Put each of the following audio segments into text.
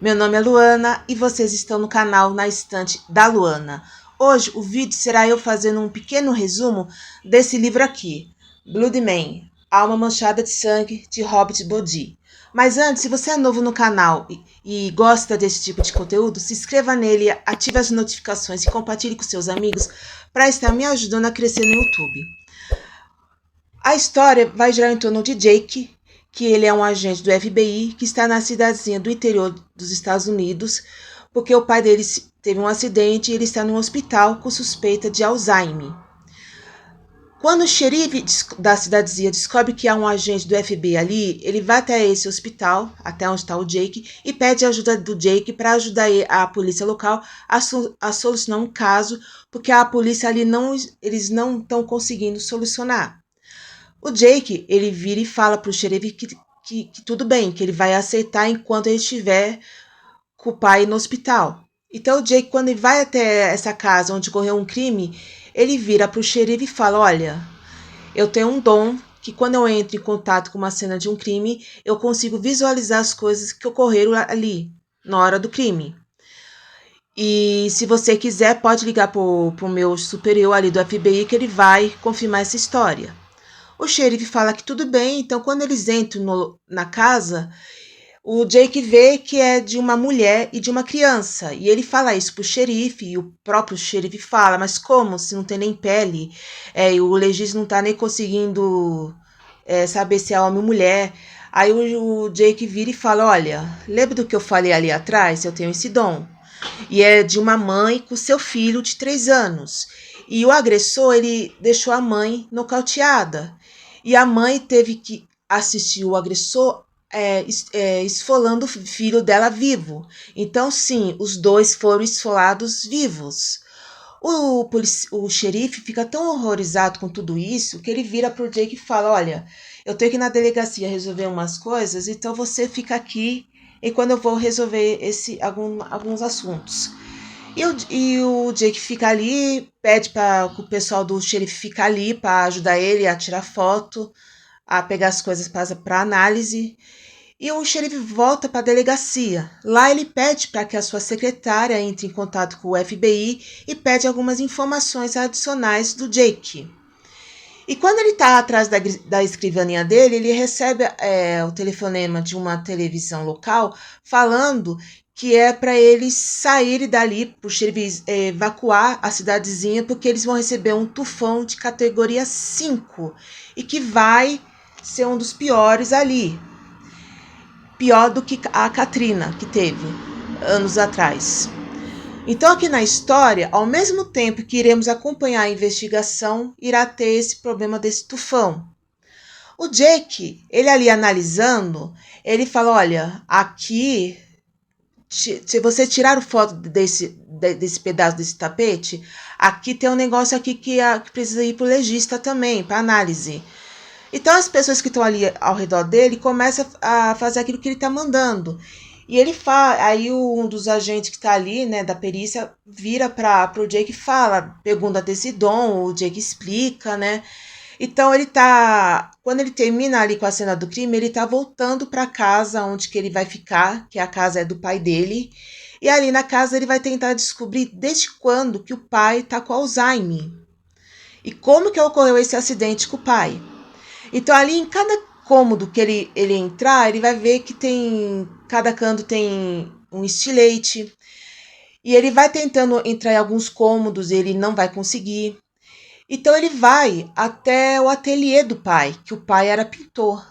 Meu nome é Luana e vocês estão no canal Na Estante da Luana. Hoje o vídeo será eu fazendo um pequeno resumo desse livro aqui, Blood Man, Alma Manchada de Sangue, de Robert Bodie. Mas antes, se você é novo no canal e gosta desse tipo de conteúdo, se inscreva nele, ative as notificações e compartilhe com seus amigos para estar me ajudando a crescer no YouTube. A história vai girar em torno de Jake, que ele é um agente do FBI que está na cidadezinha do interior dos Estados Unidos, porque o pai dele teve um acidente e ele está no hospital com suspeita de Alzheimer. Quando o xerife da cidadezinha descobre que há um agente do FBI ali, ele vai até esse hospital, até onde está o Jake, e pede ajuda do Jake para ajudar a polícia local a solucionar um caso, porque a polícia ali eles não estão conseguindo solucionar. O Jake, ele vira e fala pro xerife que tudo bem, que ele vai aceitar enquanto ele estiver com o pai no hospital. Então o Jake, quando ele vai até essa casa onde ocorreu um crime, ele vira pro xerife e fala, olha, eu tenho um dom que quando eu entro em contato com uma cena de um crime, eu consigo visualizar as coisas que ocorreram ali, na hora do crime. E se você quiser, pode ligar pro meu superior ali do FBI que ele vai confirmar essa história. O xerife fala que tudo bem, então quando eles entram na casa, o Jake vê que é de uma mulher e de uma criança. E ele fala isso pro xerife, e o próprio xerife fala, mas como se não tem nem pele? E o legista não tá nem conseguindo saber se é homem ou mulher. Aí o Jake vira e fala, olha, lembra do que eu falei ali atrás? Eu tenho esse dom. E é de uma mãe com seu filho de 3 anos. E o agressor, ele deixou a mãe nocauteada. E a mãe teve que assistir o agressor esfolando o filho dela vivo. Então, sim, os dois foram esfolados vivos. O xerife fica tão horrorizado com tudo isso que ele vira pro Jake e fala, olha, eu tenho que ir na delegacia resolver umas coisas, então você fica aqui e quando eu vou resolver alguns assuntos. E o Jake fica ali, pede para o pessoal do xerife ficar ali para ajudar ele a tirar foto, a pegar as coisas para análise. E o xerife volta para a delegacia. Lá ele pede para que a sua secretária entre em contato com o FBI e pede algumas informações adicionais do Jake. E quando ele está atrás da escrivaninha dele, ele recebe o telefonema de uma televisão local falando que é para eles saírem dali, para o xerife evacuar a cidadezinha, porque eles vão receber um tufão de categoria 5 e que vai ser um dos piores ali. Pior do que a Katrina, que teve anos atrás. Então, aqui na história, ao mesmo tempo que iremos acompanhar a investigação, irá ter esse problema desse tufão. O Jake, ele ali analisando, ele fala, olha, aqui, se você tirar o foto desse pedaço desse tapete, aqui tem um negócio aqui que precisa ir para o legista também, para análise. Então as pessoas que estão ali ao redor dele começam a fazer aquilo que ele está mandando. E ele fala, aí um dos agentes que está ali, né, da perícia, vira para o Jake e fala, pergunta desse dom, o Jake explica, né. Então quando ele termina ali com a cena do crime, ele está voltando para a casa onde que ele vai ficar, que a casa é do pai dele. E ali na casa ele vai tentar descobrir desde quando que o pai está com Alzheimer. E como que ocorreu esse acidente com o pai. Então, ali em cada cômodo que ele entrar, ele vai ver que cada canto tem um estilete. E ele vai tentando entrar em alguns cômodos e ele não vai conseguir. Então, ele vai até o ateliê do pai, que o pai era pintor.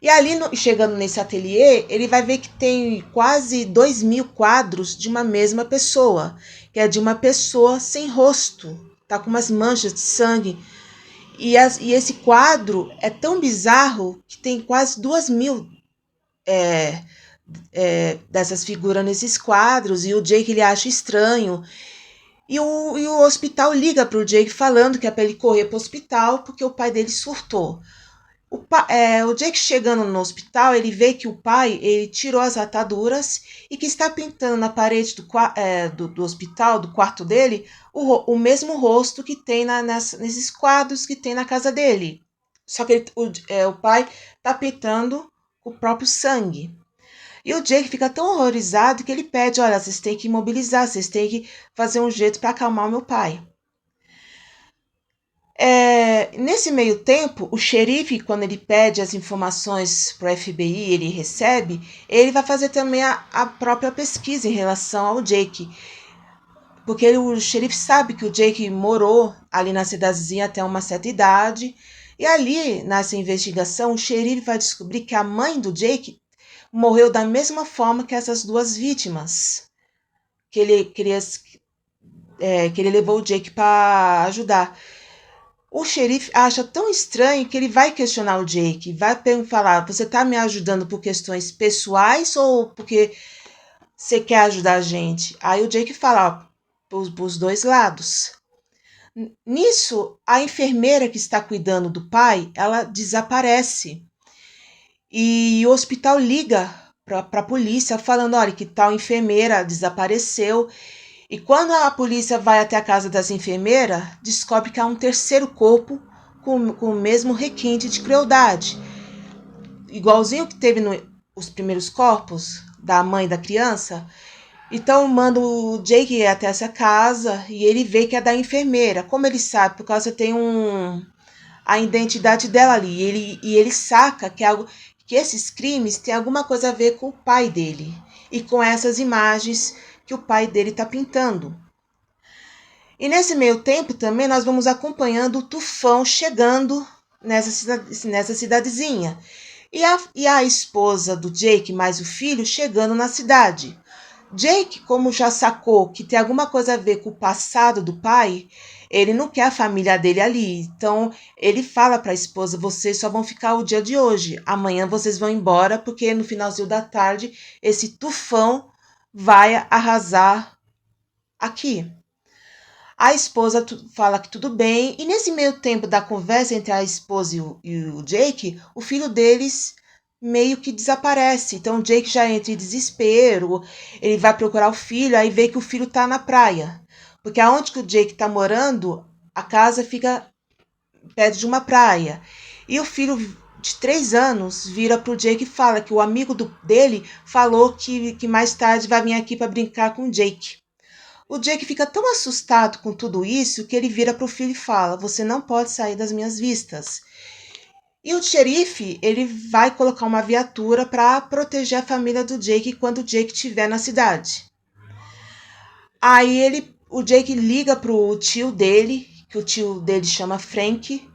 E ali, chegando nesse ateliê, ele vai ver que tem quase 2.000 quadros de uma mesma pessoa, que é de uma pessoa sem rosto, tá com umas manchas de sangue. E esse quadro é tão bizarro que tem quase 2.000 dessas figuras nesses quadros. E o Jake ele acha estranho. E o hospital liga para o Jake falando que é para ele correr para o hospital porque o pai dele surtou. O Jake chegando no hospital, ele vê que o pai ele tirou as ataduras e que está pintando na parede do hospital, do quarto dele, o mesmo rosto que tem nesses quadros que tem na casa dele. Só que o pai está pintando o próprio sangue. E o Jake fica tão horrorizado que ele pede, olha, vocês têm que mobilizar, vocês têm que fazer um jeito para acalmar o meu pai. Nesse meio tempo, o xerife, quando ele pede as informações para o FBI, ele recebe, ele vai fazer também a própria pesquisa em relação ao Jake. Porque o xerife sabe que o Jake morou ali na cidadezinha até uma certa idade. E ali, nessa investigação, o xerife vai descobrir que a mãe do Jake morreu da mesma forma que essas duas vítimas que ele levou o Jake para ajudar. O xerife acha tão estranho que ele vai questionar o Jake, vai falar, você está me ajudando por questões pessoais ou porque você quer ajudar a gente? Aí o Jake fala, os dois lados. Nisso, a enfermeira que está cuidando do pai, ela desaparece. E o hospital liga para a polícia falando, olha, que tal enfermeira desapareceu. E quando a polícia vai até a casa das enfermeiras, descobre que há um terceiro corpo com o mesmo requinte de crueldade. Igualzinho que teve os primeiros corpos da mãe da criança. Então manda o Jake ir até essa casa e ele vê que é da enfermeira. Como ele sabe? Por causa tem a identidade dela ali. E ele saca que esses crimes têm alguma coisa a ver com o pai dele. E com essas imagens que o pai dele está pintando. E nesse meio tempo também nós vamos acompanhando o tufão chegando nessa cidadezinha. E a esposa do Jake mais o filho chegando na cidade. Jake, como já sacou que tem alguma coisa a ver com o passado do pai, ele não quer a família dele ali. Então ele fala para a esposa, vocês só vão ficar o dia de hoje. Amanhã vocês vão embora porque no finalzinho da tarde esse tufão vai arrasar aqui. A esposa fala que tudo bem, e nesse meio tempo da conversa entre a esposa e o Jake, o filho deles meio que desaparece. Então o Jake já entra em desespero, ele vai procurar o filho, aí vê que o filho tá na praia. Porque aonde que o Jake tá morando, a casa fica perto de uma praia. E o filho de 3 anos vira pro Jake e fala que o amigo dele falou que mais tarde vai vir aqui para brincar com o Jake. O Jake fica tão assustado com tudo isso que ele vira para o filho e fala, você não pode sair das minhas vistas. E o xerife, ele vai colocar uma viatura para proteger a família do Jake quando o Jake estiver na cidade. Aí o Jake liga pro tio dele, que o tio dele chama Frank,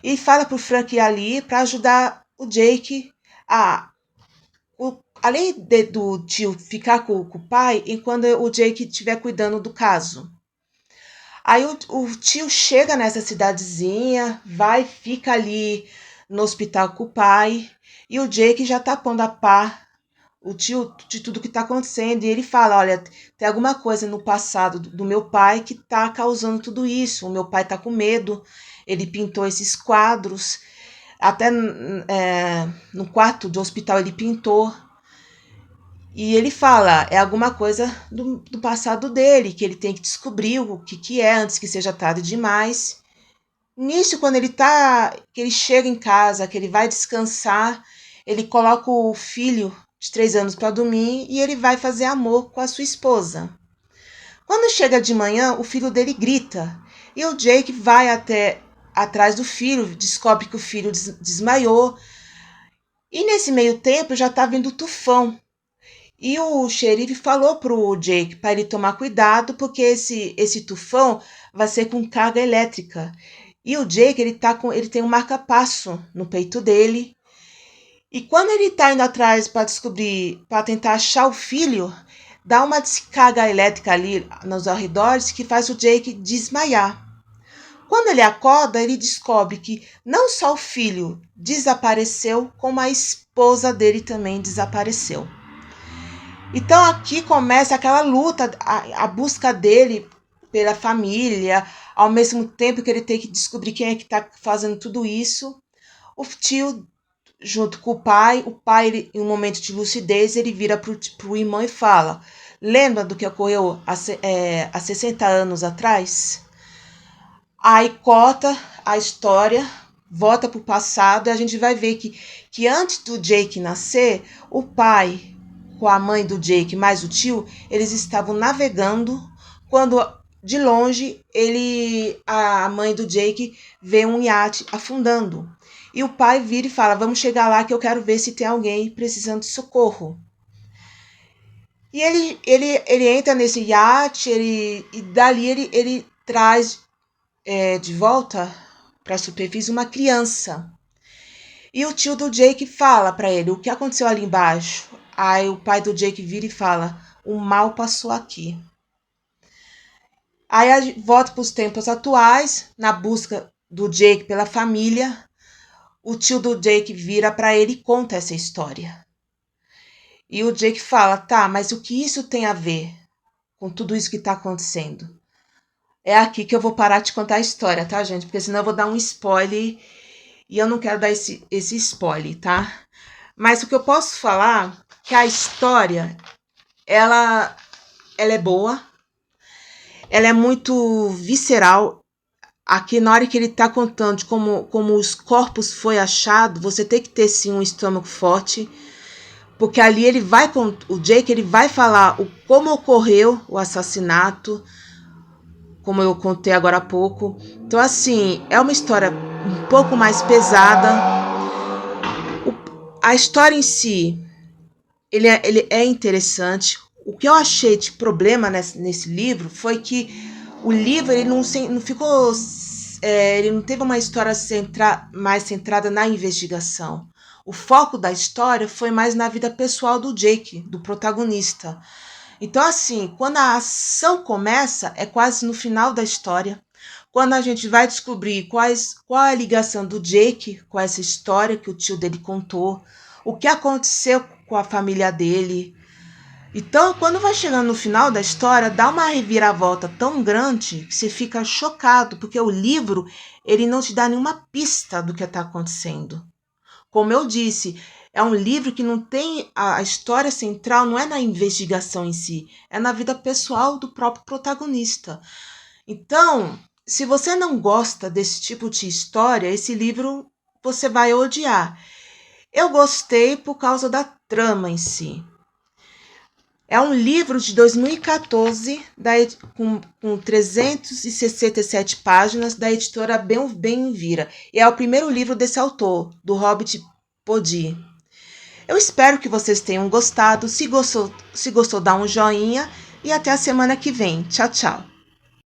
e fala pro Frank ir ali para ajudar o Jake além do tio ficar com o pai, enquanto o Jake estiver cuidando do caso. Aí o tio chega nessa cidadezinha, fica ali no hospital com o pai, e o Jake já tá pondo a par o tio de tudo que tá acontecendo. E ele fala, olha, tem alguma coisa no passado do meu pai que tá causando tudo isso. O meu pai tá com medo, ele pintou esses quadros, até no quarto do hospital ele pintou. E ele fala, é alguma coisa do passado dele, que ele tem que descobrir o que é antes que seja tarde demais. Nisso, quando que ele chega em casa, que ele vai descansar, ele coloca o filho de 3 anos para dormir e ele vai fazer amor com a sua esposa. Quando chega de manhã, o filho dele grita e o Jake vai atrás do filho, descobre que o filho desmaiou. E nesse meio tempo já está vindo o tufão. E o xerife falou pro Jake para ele tomar cuidado, porque esse tufão vai ser com carga elétrica. E o Jake, ele tem um marca-passo no peito dele. E quando ele tá indo atrás para tentar achar o filho, dá uma descarga elétrica ali nos arredores que faz o Jake desmaiar. Quando ele acorda, ele descobre que não só o filho desapareceu, como a esposa dele também desapareceu. Então aqui começa aquela luta, a busca dele pela família, ao mesmo tempo que ele tem que descobrir quem é que está fazendo tudo isso. O tio, junto com o pai, ele, em um momento de lucidez, ele vira pro irmão e fala, lembra do que ocorreu há 60 anos atrás? Aí corta a história volta para o passado e a gente vai ver que antes do Jake nascer, o pai com a mãe do Jake mais o tio, eles estavam navegando quando de longe a mãe do Jake vê um iate afundando. E o pai vira e fala: vamos chegar lá que eu quero ver se tem alguém precisando de socorro. E ele entra nesse iate, e dali ele traz de volta para a superfície uma criança. E o tio do Jake fala para ele o que aconteceu ali embaixo. Aí o pai do Jake vira e fala: o mal passou aqui. Aí a gente volta para os tempos atuais, na busca do Jake pela família. O tio do Jake vira para ele e conta essa história. E o Jake fala: tá, mas o que isso tem a ver com tudo isso que está acontecendo? É aqui que eu vou parar de contar a história, tá, gente? Porque senão eu vou dar um spoiler e eu não quero dar esse spoiler, tá? Mas o que eu posso falar é que a história, ela é boa, ela é muito visceral. Aqui, na hora que ele tá contando de como os corpos foi achado, você tem que ter, sim, um estômago forte, porque ali o Jake, ele vai falar como ocorreu o assassinato, como eu contei agora há pouco. Então, assim, é uma história um pouco mais pesada. A história em si, ele é interessante. O que eu achei de problema nesse livro foi que o livro ele não ficou... ele não teve uma história mais centrada na investigação. O foco da história foi mais na vida pessoal do Jake, do protagonista. Então, assim, quando a ação começa, é quase no final da história. Quando a gente vai descobrir qual é a ligação do Jake com essa história que o tio dele contou, o que aconteceu com a família dele. Então, quando vai chegando no final da história, dá uma reviravolta tão grande que você fica chocado, porque o livro ele não te dá nenhuma pista do que está acontecendo. Como eu disse, é um livro que não tem a história central, não é na investigação em si, é na vida pessoal do próprio protagonista. Então, se você não gosta desse tipo de história, esse livro você vai odiar. Eu gostei por causa da trama em si. É um livro de 2014, com 367 páginas, da editora Benvira. E é o primeiro livro desse autor, do Robert Podi. Eu espero que vocês tenham gostado. Se gostou, dá um joinha. E até a semana que vem. Tchau, tchau.